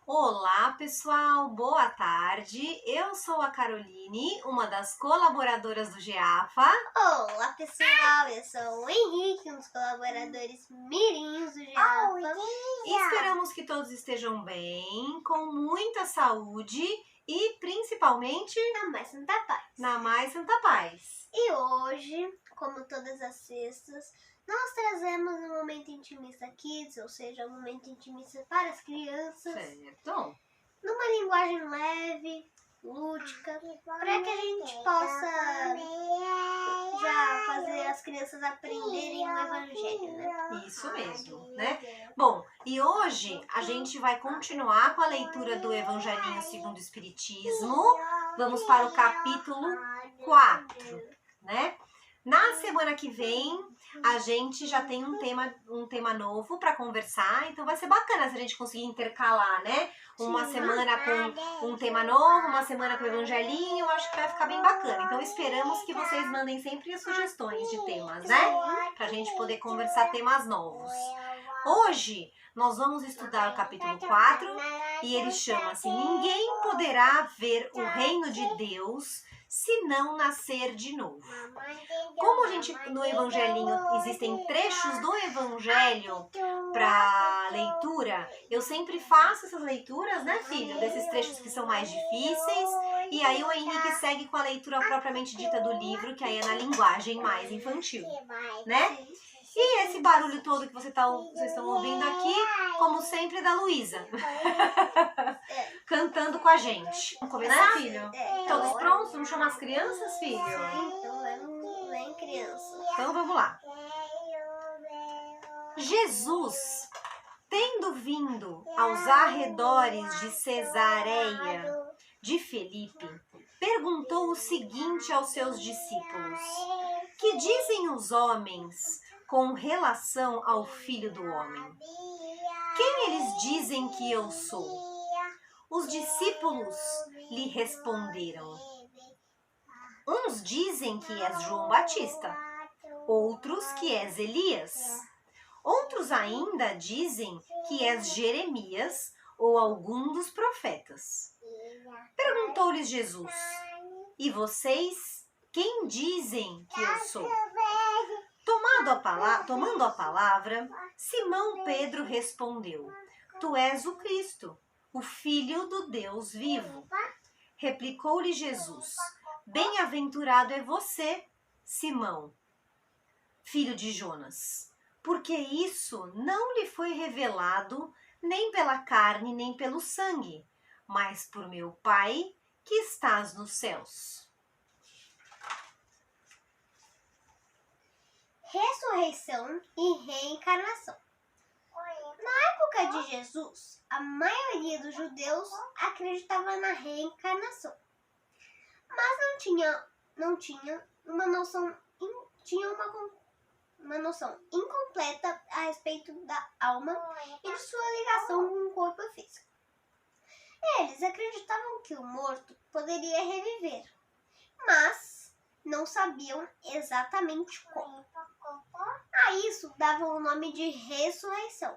Olá, pessoal, boa tarde. Eu sou a Caroline, uma das colaboradoras do GEAFA. Olá, pessoal, eu sou o Henrique, um dos colaboradores mirins do GEAFA. Esperamos que todos estejam bem, com muita saúde e principalmente Na Mais Santa Paz. na mais santa paz. E hoje, como todas as sextas, nós trazemos um momento intimista kids, ou seja, um momento intimista para as crianças, Certo? numa linguagem leve, lúdica, para que a gente possa já fazer as crianças aprenderem o Evangelho, né? Isso mesmo, né? Bom, e hoje a gente vai continuar com a leitura do Evangelinho segundo o Espiritismo. Vamos para o capítulo 4, né? Na semana que vem, a gente já tem um tema novo para conversar, então vai ser bacana se a gente conseguir intercalar, né? Uma semana com um tema novo, uma semana com o Evangelinho, eu acho que vai ficar bem bacana. Então esperamos que vocês mandem sempre as sugestões de temas, né? Pra gente poder conversar temas novos. Hoje nós vamos estudar o capítulo 4 e ele chama-se Ninguém poderá ver o reino de Deus se não nascer de novo. Como a gente no Evangelinho existem trechos do Evangelho para leitura, eu sempre faço essas leituras, né, filho? Desses trechos que são mais difíceis. E aí o Henrique segue com a leitura propriamente dita do livro, que aí é na linguagem mais infantil, né? E esse barulho todo que vocês estão ouvindo aqui, como sempre, é da Luísa. Cantando com a gente. Vamos começar, filho? Todos prontos? Vamos chamar as crianças, filho? Então, vem criança. Então vamos lá. Jesus, tendo vindo aos arredores de Cesareia de Filipe, perguntou o seguinte aos seus discípulos: Que dizem os homens com relação ao Filho do Homem? Quem eles dizem que eu sou? Os discípulos lhe responderam: Uns dizem que és João Batista, outros que és Elias. Outros ainda dizem que és Jeremias ou algum dos profetas. Perguntou-lhes Jesus: E vocês, quem dizem que eu sou? Tomando a palavra, Simão Pedro respondeu: Tu és o Cristo, o Filho do Deus vivo. Replicou-lhe Jesus: Bem-aventurado é você, Simão, filho de Jonas, porque isso não lhe foi revelado nem pela carne nem pelo sangue, mas por meu Pai que estás nos céus. Ressurreição e reencarnação. Na época de Jesus, a maioria dos judeus acreditava na reencarnação, mas não tinha uma noção incompleta a respeito da alma e de sua ligação com o corpo físico. Eles acreditavam que o morto poderia reviver, mas não sabiam exatamente como. A isso davam o nome de ressurreição,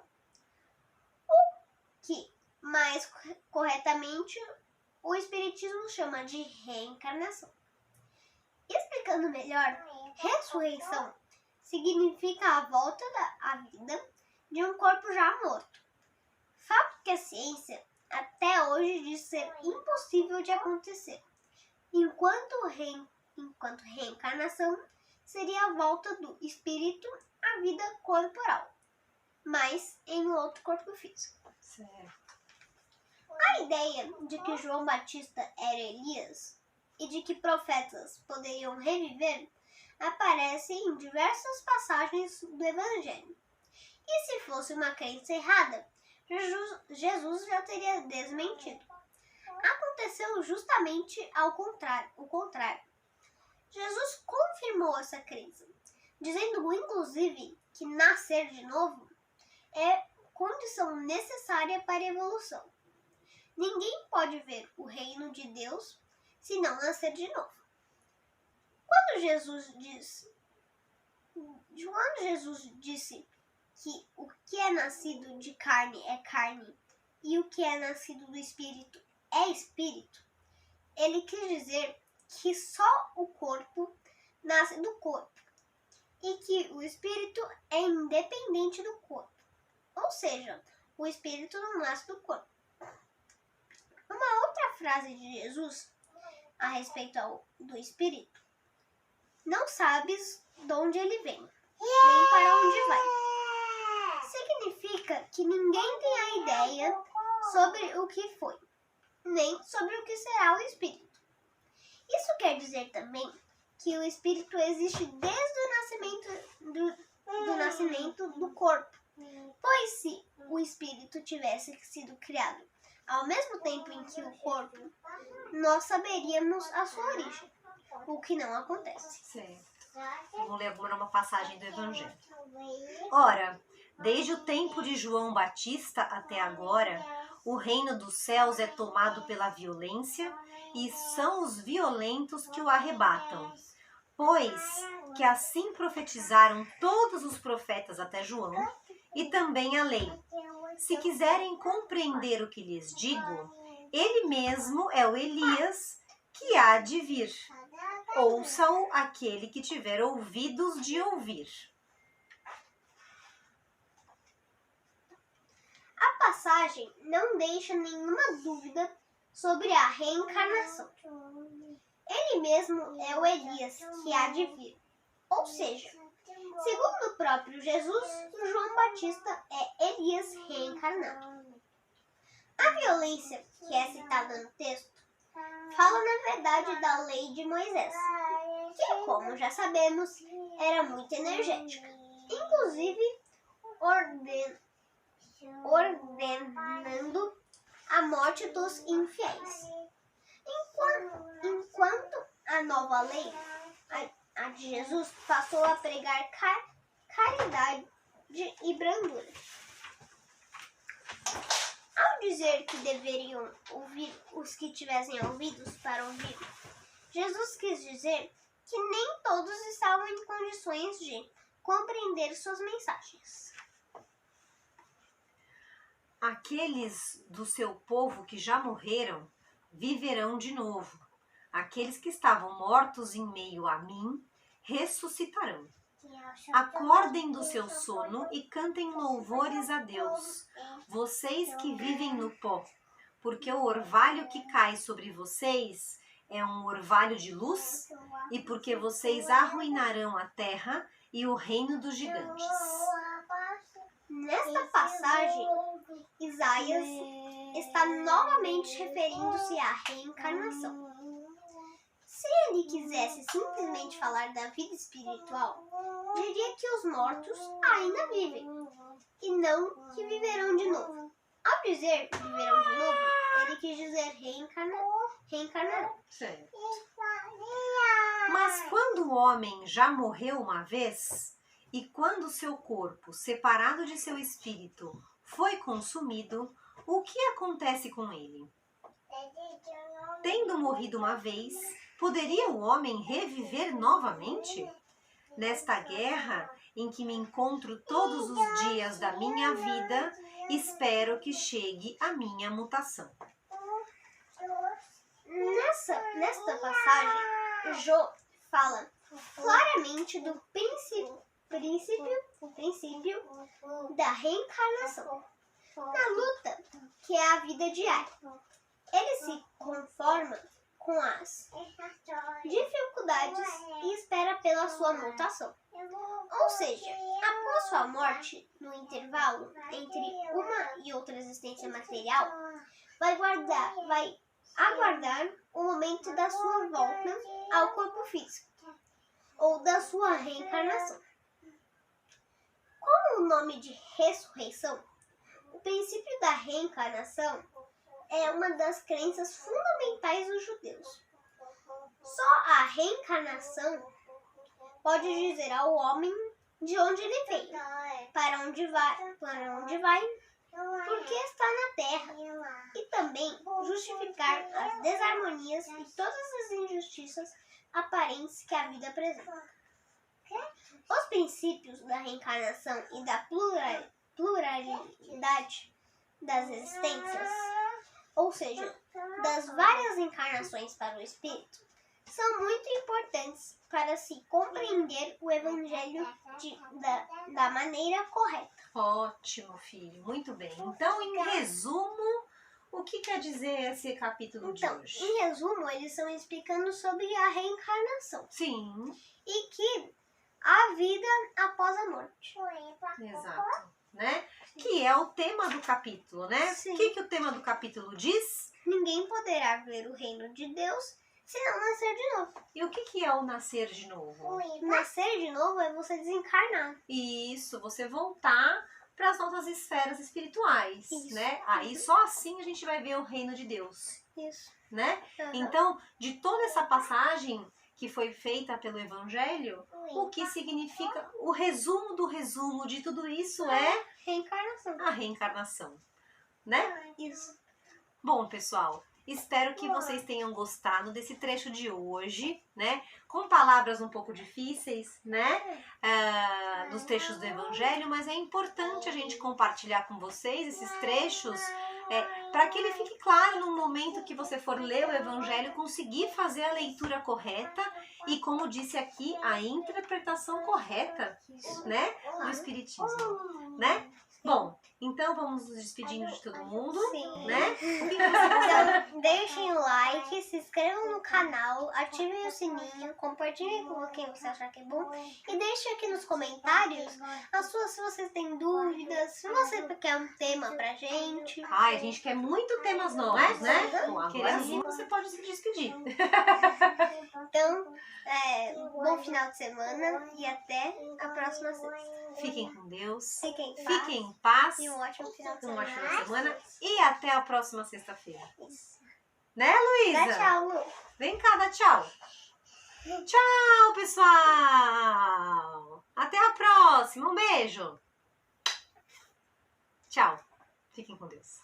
o que, mais corretamente, o Espiritismo chama de reencarnação. Explicando melhor, ressurreição significa a volta à vida de um corpo já morto. Fato que a ciência até hoje diz ser impossível de acontecer, enquanto reencarnação seria a volta do espírito à vida corporal, mas em outro corpo físico. Certo. A ideia de que João Batista era Elias e de que profetas poderiam reviver aparece em diversas passagens do Evangelho. E se fosse uma crença errada, Jesus já teria desmentido. Aconteceu justamente o contrário. Jesus confirmou essa crença, dizendo inclusive que nascer de novo é condição necessária para a evolução. Ninguém pode ver o reino de Deus se não nascer de novo. Quando Jesus disse que o que é nascido de carne é carne e o que é nascido do Espírito é Espírito, ele quis dizer que só o corpo nasce do corpo e que o Espírito é independente do corpo. Ou seja, o Espírito não nasce do corpo. Uma outra frase de Jesus a respeito do Espírito: não sabes de onde ele vem, nem para onde vai. Significa que ninguém tem a ideia sobre o que foi, nem sobre o que será o Espírito. Isso quer dizer também que o Espírito existe desde o nascimento do corpo. Pois se o Espírito tivesse sido criado ao mesmo tempo em que o corpo, nós saberíamos a sua origem, o que não acontece. Sim. Vamos ler agora uma passagem do Evangelho. Ora, desde o tempo de João Batista até agora, o reino dos céus é tomado pela violência e são os violentos que o arrebatam. Pois que assim profetizaram todos os profetas até João e também a lei. Se quiserem compreender o que lhes digo, ele mesmo é o Elias que há de vir. Ouça-o aquele que tiver ouvidos de ouvir. A passagem não deixa nenhuma dúvida sobre a reencarnação. Ele mesmo é o Elias que há de vir. Ou seja, segundo o próprio Jesus, João Batista é Elias reencarnado. A violência que é citada no texto fala na verdade da lei de Moisés, que, como já sabemos, era muito energética, inclusive ordenando a morte dos infiéis. Enquanto a nova lei, a de Jesus, passou a pregar caridade e brandura. Ao dizer que deveriam ouvir os que tivessem ouvidos para ouvir, Jesus quis dizer que nem todos estavam em condições de compreender suas mensagens. Aqueles do seu povo que já morreram viverão de novo. Aqueles que estavam mortos em meio a mim ressuscitarão. Acordem do seu sono e cantem louvores a Deus, vocês que vivem no pó, porque o orvalho que cai sobre vocês é um orvalho de luz, e porque vocês arruinarão a terra e o reino dos gigantes. Nesta passagem, Isaías está novamente referindo-se à reencarnação. Se ele quisesse simplesmente falar da vida espiritual, diria que os mortos ainda vivem, e não que viverão de novo. Ao dizer viverão de novo, ele quis dizer reencarnarão. Certo. Mas quando o homem já morreu uma vez, e quando seu corpo, separado de seu espírito, foi consumido, o que acontece com ele? Tendo morrido uma vez, poderia o homem reviver novamente? Nesta guerra em que me encontro todos os dias da minha vida, espero que chegue a minha mutação. Nesta passagem, Jó fala claramente do princípio da reencarnação, na luta que é a vida diária. Ele se conforma com as dificuldades e espera pela sua mutação. Ou seja, após sua morte, no intervalo entre uma e outra existência material, vai aguardar o momento da sua volta ao corpo físico, ou da sua reencarnação. Como o nome de ressurreição, o princípio da reencarnação é uma das crenças fundamentais dos judeus. Só a reencarnação pode dizer ao homem de onde ele veio, para onde vai, porque está na terra, e também justificar as desarmonias e todas as injustiças aparentes que a vida apresenta. Os princípios da reencarnação e da pluralidade das existências, ou seja, das várias encarnações para o espírito, são muito importantes para se compreender o evangelho da maneira correta. Ótimo, filho, muito bem. Então, em resumo, o que quer dizer esse capítulo de hoje? Em resumo, eles estão explicando sobre a reencarnação. Sim. E que a vida após a morte. Exato, né? Que é o tema do capítulo, né? Sim. O que o tema do capítulo diz? Ninguém poderá ver o reino de Deus se não nascer de novo. E o que é o nascer de novo? Nascer de novo é você desencarnar. Isso, você voltar para as nossas esferas espirituais, Isso. né? Aí só assim a gente vai ver o reino de Deus, Isso. né? Uhum. Então, de toda essa passagem que foi feita pelo Evangelho, o que significa o resumo do resumo de tudo isso é Reencarnação. a reencarnação, né? Isso. Bom, pessoal, espero que vocês tenham gostado desse trecho de hoje, né? Com palavras um pouco difíceis, né? Dos trechos do Evangelho, mas é importante a gente compartilhar com vocês esses trechos para que ele fique claro no momento que você for ler o Evangelho, conseguir fazer a leitura correta e, como disse aqui, a interpretação correta, né? Do Espiritismo, né? Bom, então vamos nos despedindo de todo mundo, Sim. né? O que você gostaria? Então, deixem o like, se inscrevam no canal, ativem o sininho, compartilhem com quem você achar que é bom e deixem aqui nos comentários se vocês têm dúvidas, se você quer um tema pra gente. Ai, a gente quer muito temas novos, né? Bom, agora Queremos sim. você pode se despedir. Então, bom final de semana e até a próxima sexta. Fiquem com Deus. Fiquem em paz. Fiquem em paz. E um ótimo final de Uma semana. ótima semana. E até a próxima sexta-feira. Isso. Né, Luísa? Dá tchau, Lu. Vem cá, dá tchau. Tchau, pessoal. Até a próxima. Um beijo. Tchau. Fiquem com Deus.